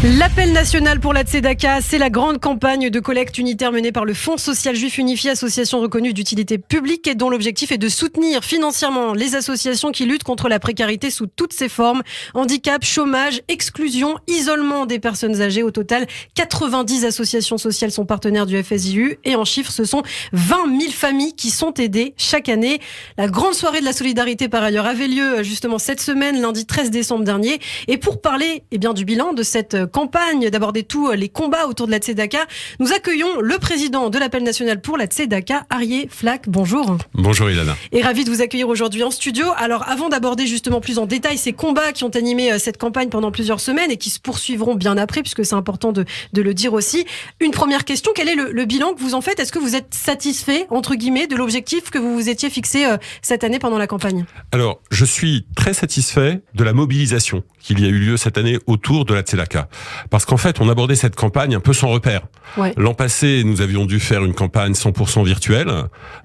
L'appel national pour la Tzedaka, c'est la grande campagne de collecte unitaire menée par le Fonds social juif unifié, association reconnue d'utilité publique et dont l'objectif est de soutenir financièrement les associations qui luttent contre la précarité sous toutes ses formes, handicap, chômage, exclusion, isolement des personnes âgées. Au total, 90 associations sociales sont partenaires du FSJU et en chiffres, ce sont 20 000 familles qui sont aidées chaque année. La grande soirée de la solidarité, par ailleurs, avait lieu justement cette semaine, lundi 13 décembre dernier. Et pour parler du bilan de cette campagne, d'aborder tous les combats autour de la Tzedaka, nous accueillons le président de l'appel national pour la Tzedaka, Aryeh Flack. Bonjour. Bonjour Ilana. Et ravi de vous accueillir aujourd'hui en studio. Alors avant d'aborder justement plus en détail ces combats qui ont animé cette campagne pendant plusieurs semaines et qui se poursuivront bien après, puisque c'est important de le dire aussi, une première question, quel est le bilan que vous en faites ? Est-ce que vous êtes satisfait, entre guillemets, de l'objectif que vous vous étiez fixé cette année pendant la campagne ? Alors, je suis très satisfait de la mobilisation qu'il y a eu lieu cette année autour de la Tzedaka. Parce qu'en fait, on abordait cette campagne un peu sans repère. Ouais. L'an passé, nous avions dû faire une campagne 100% virtuelle,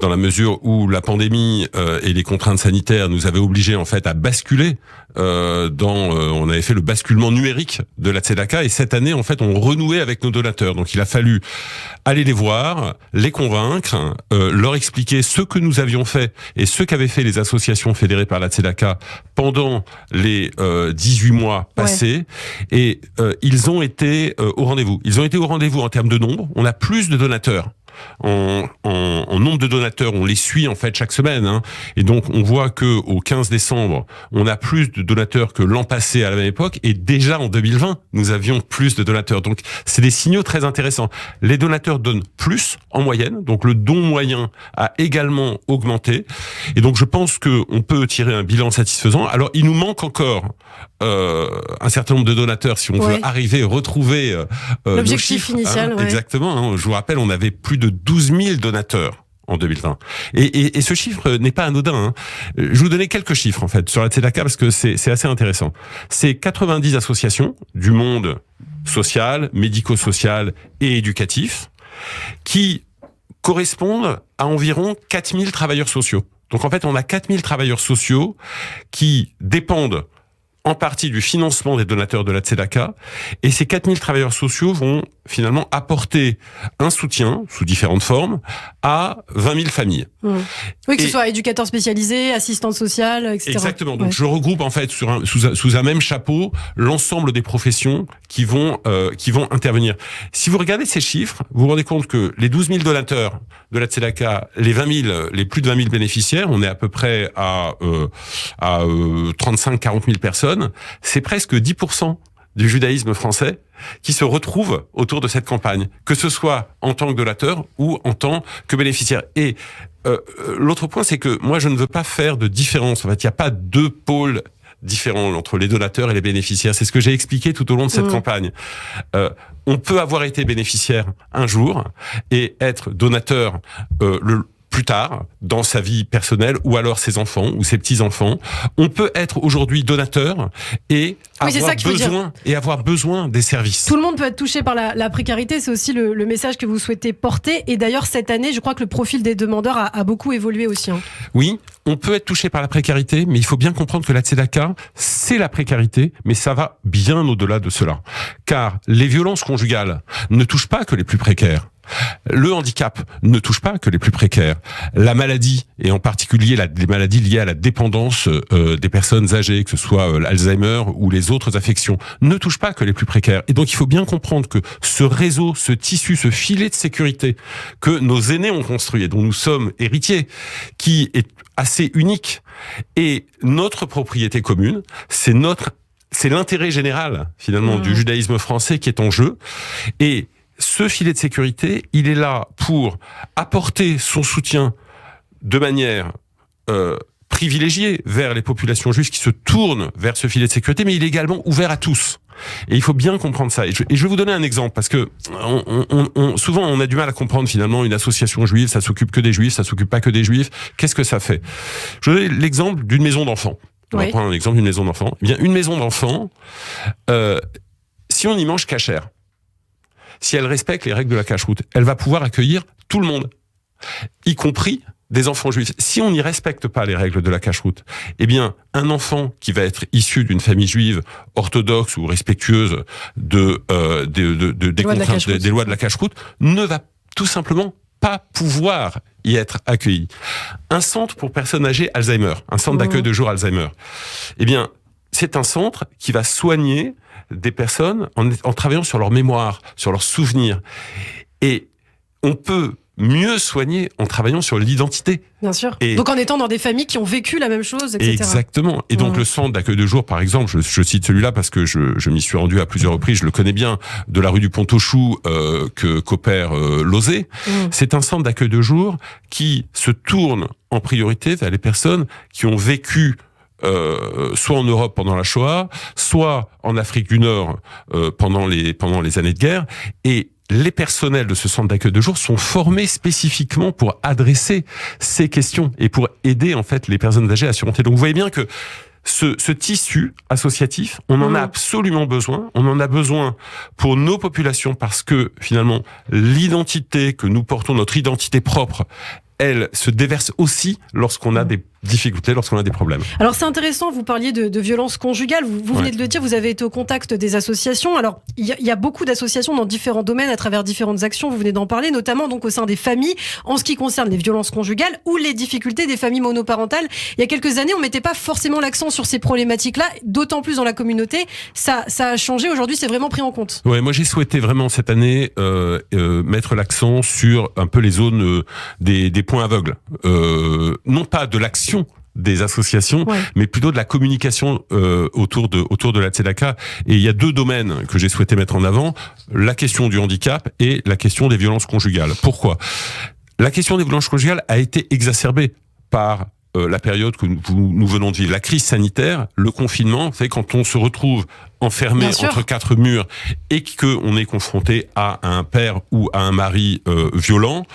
dans la mesure où la pandémie et les contraintes sanitaires nous avaient obligés en fait à basculer on avait fait le basculement numérique de la Tzedaka, et cette année, en fait, on renouait avec nos donateurs. Donc, il a fallu aller les voir, les convaincre, leur expliquer ce que nous avions fait et ce qu'avaient fait les associations fédérées par la Tzedaka pendant les 18 mois passés. Ouais. Et ils ont été au rendez-vous. Ils ont été au rendez-vous en termes de nombre. On a plus de donateurs. En nombre de donateurs, on les suit en fait chaque semaine, hein. Et donc on voit que au 15 décembre, on a plus de donateurs que l'an passé à la même époque, et déjà en 2020, nous avions plus de donateurs. Donc c'est des signaux très intéressants. Les donateurs donnent plus en moyenne, donc le don moyen a également augmenté, et donc je pense que on peut tirer un bilan satisfaisant. Alors il nous manque encore un certain nombre de donateurs si on veut arriver à retrouver l'objectif initial. Hein, exactement. Hein. Je vous rappelle, on avait plus de 12 000 donateurs en 2020. Et ce chiffre n'est pas anodin. Hein. Je vous donnais quelques chiffres en fait sur la Tzedaka parce que c'est assez intéressant. C'est 90 associations du monde social, médico-social et éducatif qui correspondent à environ 4 000 travailleurs sociaux. Donc en fait, on a 4 000 travailleurs sociaux qui dépendent en partie du financement des donateurs de la Tzedaka, et ces 4000 travailleurs sociaux vont finalement apporter un soutien, sous différentes formes, à 20 000 familles. Mmh. Oui, que ce soit éducateur spécialisé, assistante sociale, etc. Exactement. Donc je regroupe en fait sous un même chapeau l'ensemble des professions qui vont intervenir. Si vous regardez ces chiffres, vous vous rendez compte que les 12 000 donateurs de la Tzedaka, les plus de 20 000 bénéficiaires, on est à peu près à 35-40 000 personnes, c'est presque 10% du judaïsme français qui se retrouvent autour de cette campagne, que ce soit en tant que donateur ou en tant que bénéficiaire. Et l'autre point, c'est que moi, je ne veux pas faire de différence. En fait, il n'y a pas deux pôles différents entre les donateurs et les bénéficiaires. C'est ce que j'ai expliqué tout au long de cette campagne. On peut avoir été bénéficiaire un jour et être donateur plus tard, dans sa vie personnelle, ou alors ses enfants, ou ses petits-enfants. On peut être aujourd'hui donateur et avoir besoin des services. Tout le monde peut être touché par la précarité, c'est aussi le message que vous souhaitez porter. Et d'ailleurs, cette année, je crois que le profil des demandeurs a beaucoup évolué aussi. Hein. Oui, on peut être touché par la précarité, mais il faut bien comprendre que la Tzedaka, c'est la précarité, mais ça va bien au-delà de cela. Car les violences conjugales ne touchent pas que les plus précaires. Le handicap ne touche pas que les plus précaires. La maladie, et en particulier les maladies liées à la dépendance des personnes âgées, que ce soit l'Alzheimer ou les autres affections, ne touche pas que les plus précaires. Et donc il faut bien comprendre que ce réseau, ce tissu, ce filet de sécurité que nos aînés ont construit et dont nous sommes héritiers, qui est assez unique, et notre propriété commune, c'est l'intérêt général finalement du judaïsme français qui est en jeu. Et ce filet de sécurité, il est là pour apporter son soutien de manière privilégiée vers les populations juives qui se tournent vers ce filet de sécurité, mais il est également ouvert à tous. Et il faut bien comprendre ça. Et je vais vous donner un exemple, parce que souvent on a du mal à comprendre finalement une association juive, ça s'occupe que des juifs, ça s'occupe pas que des juifs. Qu'est-ce que ça fait ? Je vais donner l'exemple d'une maison d'enfants. On va prendre un exemple d'une maison d'enfants. Eh bien, une maison d'enfants, si on y mange cachère, si elle respecte les règles de la cacheroute, elle va pouvoir accueillir tout le monde, y compris des enfants juifs, si on n'y respecte pas les règles de la cache-route, eh bien, un enfant qui va être issu d'une famille juive orthodoxe ou respectueuse des contraintes, des lois de la cache-route, ne va tout simplement pas pouvoir y être accueilli. Un centre pour personnes âgées Alzheimer, un centre d'accueil de jour Alzheimer, eh bien, c'est un centre qui va soigner des personnes en travaillant sur leur mémoire, sur leurs souvenirs. Et on peut mieux soigner en travaillant sur l'identité. Bien sûr. Donc en étant dans des familles qui ont vécu la même chose, etc. Exactement. Et donc le centre d'accueil de jour, par exemple, je cite celui-là parce que je m'y suis rendu à plusieurs reprises, je le connais bien, de la rue du Pont-aux-Choux qu'opère Lozé. C'est un centre d'accueil de jour qui se tourne en priorité vers les personnes qui ont vécu soit en Europe pendant la Shoah, soit en Afrique du Nord pendant les années de guerre. Et les personnels de ce centre d'accueil de jour sont formés spécifiquement pour adresser ces questions et pour aider en fait les personnes âgées à surmonter. Donc vous voyez bien que ce tissu associatif, on en a absolument besoin. On en a besoin pour nos populations parce que finalement l'identité que nous portons, notre identité propre, elle se déverse aussi lorsqu'on a des difficultés, lorsqu'on a des problèmes. Alors c'est intéressant, vous parliez de violence conjugale, vous venez de le dire, vous avez été au contact des associations. Alors il y a beaucoup d'associations dans différents domaines à travers différentes actions, vous venez d'en parler, notamment donc au sein des familles, en ce qui concerne les violences conjugales ou les difficultés des familles monoparentales. Il y a quelques années, on mettait pas forcément l'accent sur ces problématiques-là, d'autant plus dans la communauté. Ça a changé, aujourd'hui c'est vraiment pris en compte. Ouais, moi j'ai souhaité vraiment cette année mettre l'accent sur un peu les zones des points aveugles. Non pas de l'action des associations, mais plutôt de la communication autour de la Tzedaka. Et il y a deux domaines que j'ai souhaité mettre en avant, la question du handicap et la question des violences conjugales. Pourquoi ? La question des violences conjugales a été exacerbée par la période que nous venons de vivre, la crise sanitaire, le confinement. Vous savez, quand on se retrouve enfermé entre quatre murs et qu'on est confronté à un père ou à un mari violent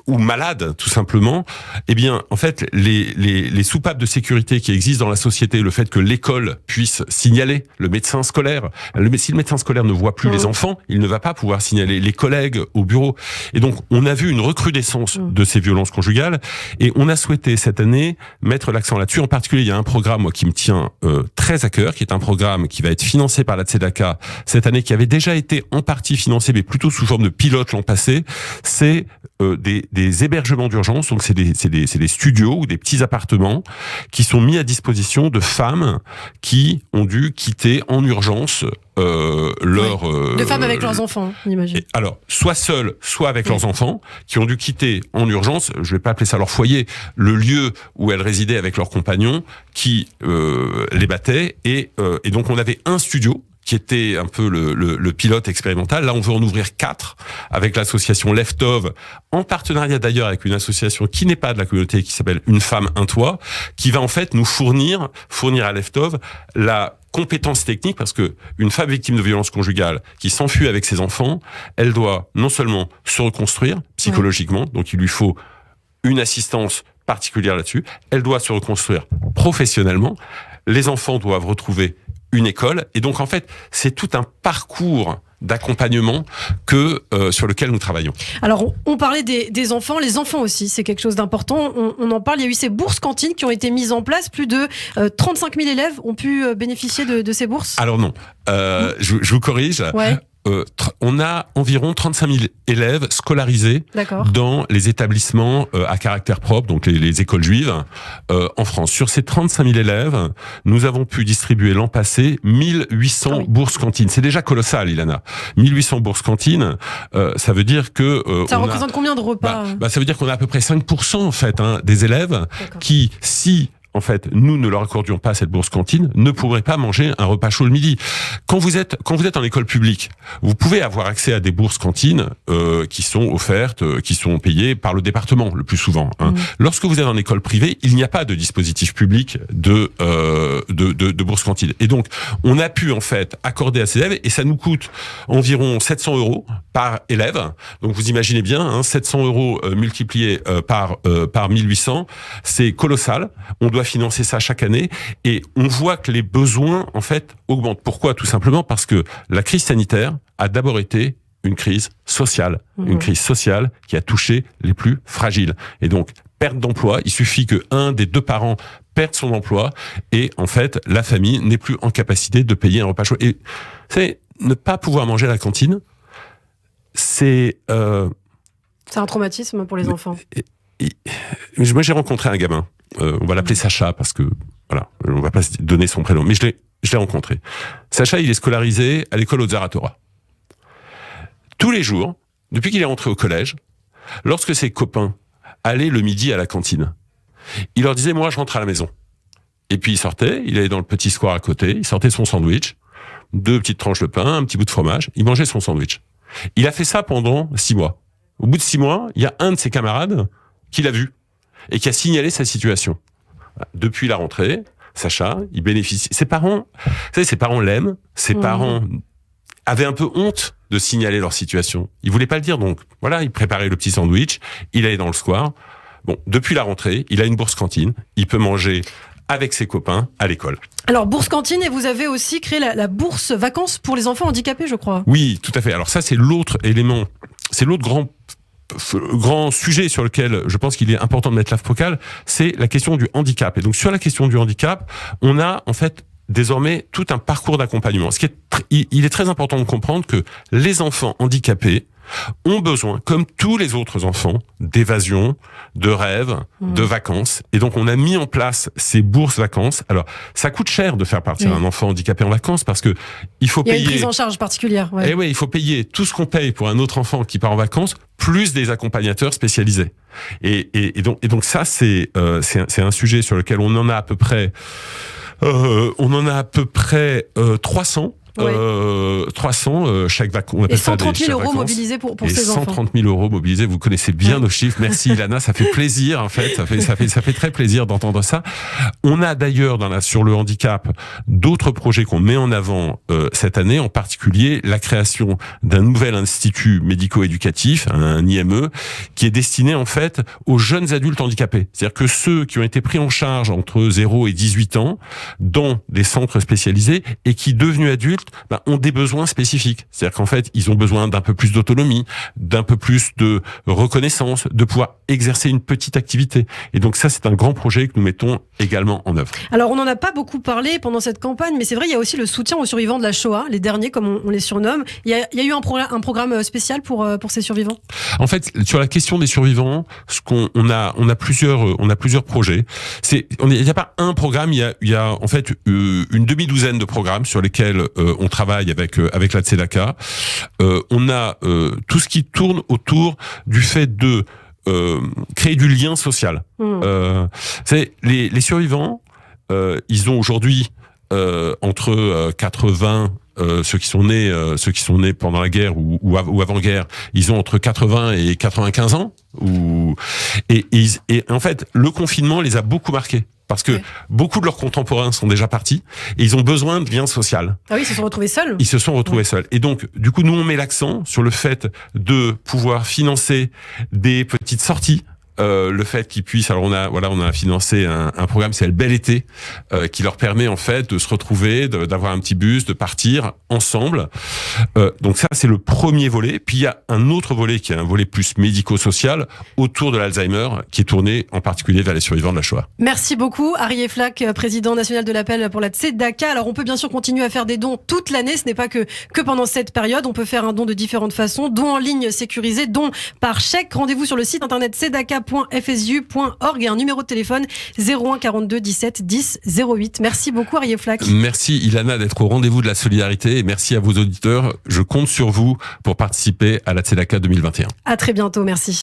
ou malade, tout simplement, eh bien, en fait, les soupapes de sécurité qui existent dans la société, le fait que l'école puisse signaler le médecin scolaire, si le médecin scolaire ne voit plus les enfants, il ne va pas pouvoir signaler les collègues au bureau. Et donc, on a vu une recrudescence de ces violences conjugales, et on a souhaité cette année mettre l'accent là-dessus. En particulier, il y a un programme, moi, qui me tient très à cœur, qui est un programme qui va être financé par la Tzedaka cette année, qui avait déjà été en partie financé, mais plutôt sous forme de pilote l'an passé. C'est des hébergements d'urgence, donc c'est des studios ou des petits appartements qui sont mis à disposition de femmes qui ont dû quitter en urgence de femmes avec leurs enfants, j'imagine. Alors, soit seules, soit avec leurs enfants, qui ont dû quitter en urgence, je vais pas appeler ça leur foyer, le lieu où elles résidaient avec leurs compagnons, qui les battaient, et donc on avait un studio qui était un peu le pilote expérimental. Là, on veut en ouvrir 4 avec l'association Leftov, en partenariat d'ailleurs avec une association qui n'est pas de la communauté, qui s'appelle Une femme, un toit, qui va en fait nous fournir à Leftov la compétence technique, parce que une femme victime de violence conjugale qui s'enfuit avec ses enfants, elle doit non seulement se reconstruire psychologiquement, donc il lui faut une assistance particulière là-dessus, elle doit se reconstruire professionnellement, les enfants doivent retrouver une école, et donc en fait c'est tout un parcours d'accompagnement sur lequel nous travaillons. Alors on parlait des enfants, les enfants aussi c'est quelque chose d'important, on en parle, il y a eu ces bourses cantines qui ont été mises en place, plus de 35 000 élèves ont pu bénéficier de ces bourses. Alors non, je vous corrige. On a environ 35 000 élèves scolarisés dans les établissements à caractère propre, donc les écoles juives en France. Sur ces 35 000 élèves, nous avons pu distribuer l'an passé 1800 bourses cantines. C'est déjà colossal, Ilana. 1800 bourses cantines, ça veut dire que... ça représente combien de repas ça veut dire qu'on a à peu près 5% en fait des élèves qui, si en fait, nous ne leur accordions pas cette bourse cantine, ne pourraient pas manger un repas chaud le midi. Quand vous êtes en école publique, vous pouvez avoir accès à des bourses cantines qui sont offertes, qui sont payées par le département le plus souvent. Lorsque vous êtes en école privée, il n'y a pas de dispositif public de bourse cantine. Et donc, on a pu en fait accorder à ces élèves, et ça nous coûte environ 700 € par élève. Donc, vous imaginez bien, 700 € multipliés par 1800, c'est colossal. On doit financer ça chaque année, et on voit que les besoins en fait augmentent. Pourquoi ? Tout simplement parce que la crise sanitaire a d'abord été une crise sociale. Une crise sociale qui a touché les plus fragiles. Et donc, perte d'emploi, il suffit que un des deux parents perde son emploi et en fait, la famille n'est plus en capacité de payer un repas chaud. Et c'est ne pas pouvoir manger à la cantine, c'est un traumatisme pour les enfants. Moi, j'ai rencontré un gamin. On va l'appeler Sacha parce que voilà, on va pas donner son prénom, mais je l'ai rencontré. Sacha, il est scolarisé à l'école Ozaratora. Tous les jours, depuis qu'il est rentré au collège, lorsque ses copains allaient le midi à la cantine, il leur disait, moi, je rentre à la maison. Et puis il sortait, il allait dans le petit square à côté, il sortait son sandwich, 2 petites tranches de pain, un petit bout de fromage, il mangeait son sandwich. Il a fait ça pendant 6 mois. Au bout de 6 mois, il y a un de ses camarades qui l'a vu et qui a signalé sa situation. Depuis la rentrée, Sacha, il bénéficie. Ses parents, vous savez, ses parents l'aiment, ses parents avaient un peu honte de signaler leur situation. Ils voulaient pas le dire, donc voilà, il préparait le petit sandwich, il allait dans le square. Bon, depuis la rentrée, il a une bourse cantine, il peut manger avec ses copains à l'école. Alors, bourse cantine, et vous avez aussi créé la bourse vacances pour les enfants handicapés, je crois. Oui, tout à fait. Alors ça, c'est l'autre élément, c'est l'autre grand sujet sur lequel je pense qu'il est important de mettre la focale, c'est la question du handicap. Et donc, sur la question du handicap, on a en fait désormais tout un parcours d'accompagnement. Il est très important de comprendre que les enfants handicapés ont besoin, comme tous les autres enfants, d'évasion, de rêves, de vacances. Et donc, on a mis en place ces bourses vacances. Alors, ça coûte cher de faire partir un enfant handicapé en vacances parce que il faut payer... Il y a une prise en charge particulière. Ouais. Et oui, il faut payer tout ce qu'on paye pour un autre enfant qui part en vacances, plus des accompagnateurs spécialisés. Et donc ça, c'est un sujet sur lequel on en a à peu près 300. 300 chaque vacances. Et 130 000 € mobilisés pour ces enfants. 130 000 € mobilisés. Vous connaissez bien nos chiffres. Merci Ilana, ça fait plaisir en fait. Ça fait très plaisir d'entendre ça. On a d'ailleurs sur le handicap d'autres projets qu'on met en avant cette année, en particulier la création d'un nouvel institut médico-éducatif, un IME, qui est destiné en fait aux jeunes adultes handicapés. C'est-à-dire que ceux qui ont été pris en charge entre 0 et 18 ans dans des centres spécialisés et qui, devenus adultes, ont des besoins spécifiques. C'est-à-dire qu'en fait, ils ont besoin d'un peu plus d'autonomie, d'un peu plus de reconnaissance, de pouvoir exercer une petite activité. Et donc ça, c'est un grand projet que nous mettons également en œuvre. Alors, on n'en a pas beaucoup parlé pendant cette campagne, mais c'est vrai, il y a aussi le soutien aux survivants de la Shoah, les derniers, comme on les surnomme. Il y a eu un programme spécial pour ces survivants. En fait, sur la question des survivants, on a plusieurs projets. Il n'y a pas un programme, il y a en fait une demi-douzaine de programmes sur lesquels on travaille avec la Tzedaka. On a tout ce qui tourne autour du fait de créer du lien social. Les survivants, ils ont aujourd'hui entre 80 ceux qui sont nés pendant la guerre ou avant-guerre, ils ont entre 80 et 95 ans. Et en fait, le confinement les a beaucoup marqués. Parce que beaucoup de leurs contemporains sont déjà partis et ils ont besoin de lien social. Ah oui, ils se sont retrouvés seuls. Ils se sont retrouvés seuls. Et donc, du coup, nous, on met l'accent sur le fait de pouvoir financer des petites sorties. Le fait qu'ils puissent, alors on a financé un programme, c'est le Bel Été, qui leur permet en fait de se retrouver, d'avoir un petit bus, de partir ensemble. Donc ça, c'est le premier volet. Puis il y a un autre volet qui est un volet plus médico-social autour de l'Alzheimer, qui est tourné en particulier vers les survivants de la Shoah. Merci beaucoup, Arié Flack, président national de l'appel pour la Tzedaka. Alors on peut bien sûr continuer à faire des dons toute l'année, ce n'est pas que pendant cette période. On peut faire un don de différentes façons, don en ligne sécurisé, don par chèque. Rendez-vous sur le site internet tzedaka.fsu.org et un numéro de téléphone 01 42 17 10 08. Merci beaucoup, Arié Flack. Merci Ilana d'être au rendez-vous de la solidarité et merci à vos auditeurs. Je compte sur vous pour participer à la Tzedaka 2021. À très bientôt, merci.